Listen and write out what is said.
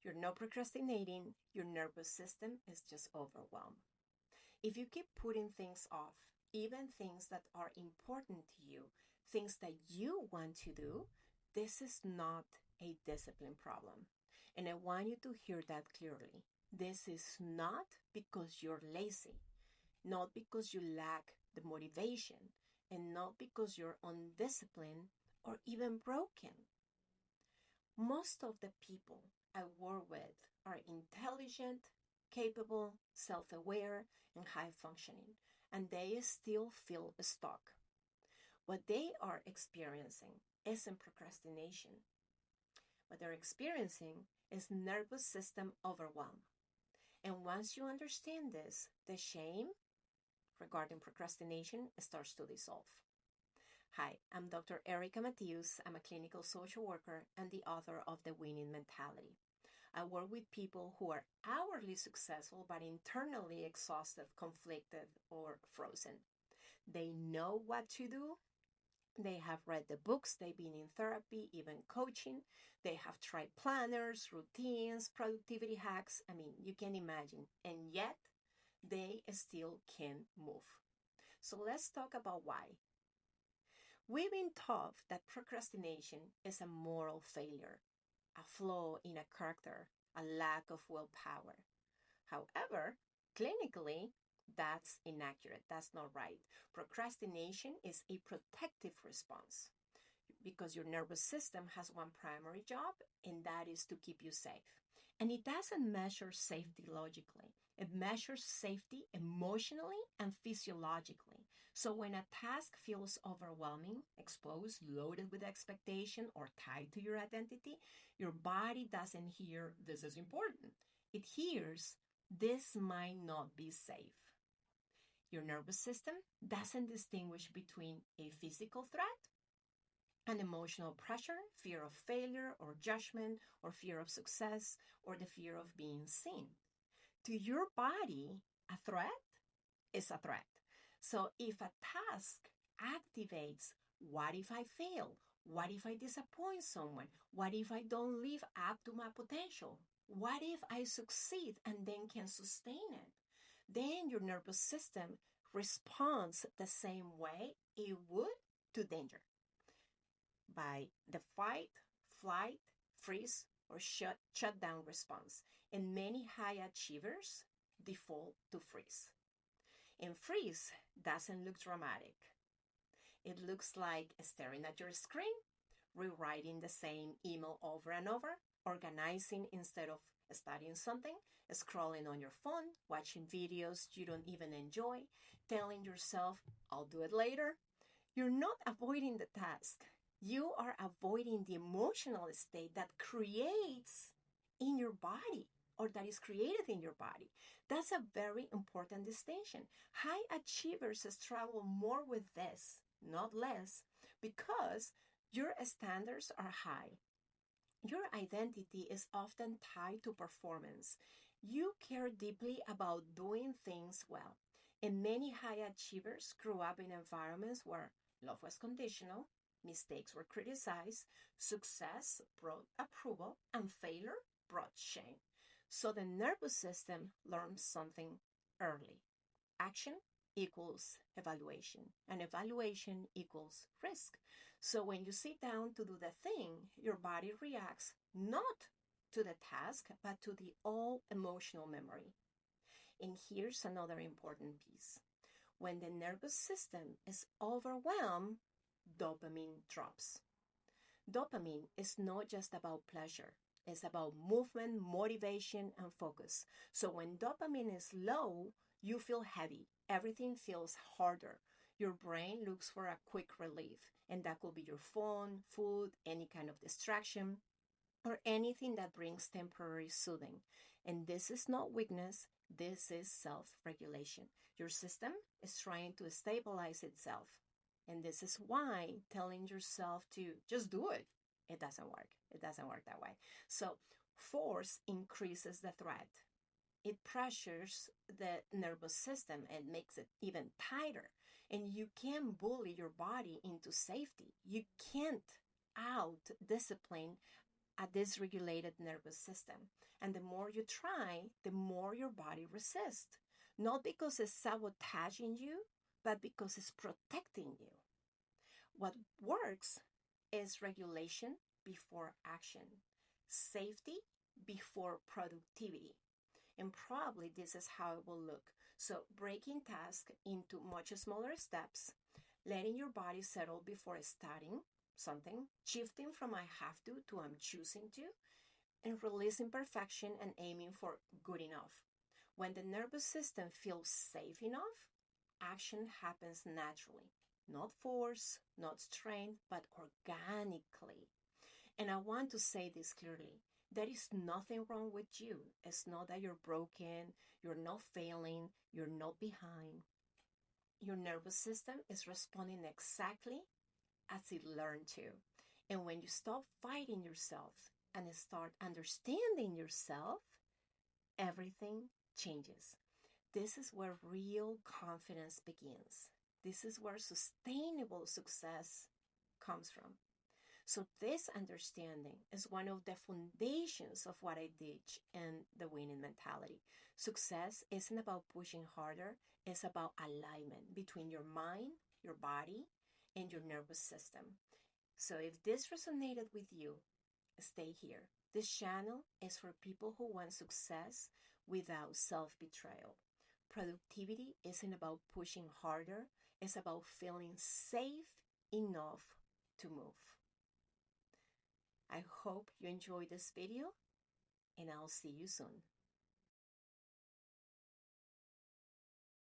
You're not procrastinating, your nervous system is just overwhelmed. If you keep putting things off, even things that are important to you, things that you want to do, this is not a discipline problem. And I want you to hear that clearly. This is not because you're lazy, not because you lack the motivation, and not because you're undisciplined or even broken. Most of the people I work with are intelligent, capable, self aware, and high functioning, and they still feel stuck. What they are experiencing isn't procrastination. What they're experiencing is nervous system overwhelm. And once you understand this, the shame regarding procrastination starts to dissolve. Hi, I'm Dr. Erika Mateus. I'm a clinical social worker and the author of The Winning Mentality. I work with people who are outwardly successful but internally exhausted, conflicted, or frozen. They know what to do. They have read the books, they've been in therapy, even coaching. They have tried planners, routines, productivity hacks. You can imagine. And yet, they still can't move. So let's talk about why. We've been taught that procrastination is a moral failure, a flaw in a character, a lack of willpower. However, clinically, that's inaccurate. That's not right. Procrastination is a protective response because your nervous system has one primary job, and that is to keep you safe. And it doesn't measure safety logically. It measures safety emotionally and physiologically. So when a task feels overwhelming, exposed, loaded with expectation, or tied to your identity, your body doesn't hear this is important. It hears this might not be safe. Your nervous system doesn't distinguish between a physical threat, an emotional pressure, fear of failure or judgment, or fear of success, or the fear of being seen. To your body, a threat is a threat. So if a task activates, what if I fail? What if I disappoint someone? What if I don't live up to my potential? What if I succeed and then can sustain it? Then your nervous system responds the same way it would to danger by the fight, flight, freeze, or shutdown response. And many high achievers default to freeze. And freeze doesn't look dramatic. It looks like staring at your screen, rewriting the same email over and over, organizing instead of studying something, scrolling on your phone, watching videos you don't even enjoy, telling yourself, I'll do it later. You're not avoiding the task. You are avoiding the emotional state that creates in your body or that is created in your body. That's a very important distinction. High achievers struggle more with this, not less, because your standards are high. Your identity is often tied to performance. You care deeply about doing things well. And many high achievers grew up in environments where love was conditional, mistakes were criticized, success brought approval, and failure brought shame. So the nervous system learns something early. Action equals evaluation, and evaluation equals risk. So when you sit down to do the thing, your body reacts not to the task, but to the all emotional memory. And here's another important piece. When the nervous system is overwhelmed, dopamine drops. Dopamine is not just about pleasure. It's about movement, motivation, and focus. So when dopamine is low, you feel heavy. Everything feels harder. Your brain looks for a quick relief, and that could be your phone, food, any kind of distraction, or anything that brings temporary soothing. And this is not weakness, this is self-regulation. Your system is trying to stabilize itself. And this is why telling yourself to just do it, it doesn't work. It doesn't work that way. So force increases the threat. It pressures the nervous system and makes it even tighter. And you can't bully your body into safety. You can't out discipline a dysregulated nervous system. And the more you try, the more your body resists. Not because it's sabotaging you, but because it's protecting you. What works is regulation before action, safety before productivity. And probably this is how it will look. So, breaking tasks into much smaller steps, letting your body settle before starting something, shifting from I have to I'm choosing to, and releasing perfection and aiming for good enough. When the nervous system feels safe enough, action happens naturally. Not force, not strength, but organically. And I want to say this clearly. There is nothing wrong with you. It's not that you're broken, you're not failing, you're not behind. Your nervous system is responding exactly as it learned to. And when you stop fighting yourself and start understanding yourself, everything changes. This is where real confidence begins. This is where sustainable success comes from. So this understanding is one of the foundations of what I teach in the winning mentality. Success isn't about pushing harder, it's about alignment between your mind, your body, and your nervous system. So if this resonated with you, stay here. This channel is for people who want success without self-betrayal. Productivity isn't about pushing harder, it's about feeling safe enough to move. I hope you enjoyed this video, and I'll see you soon.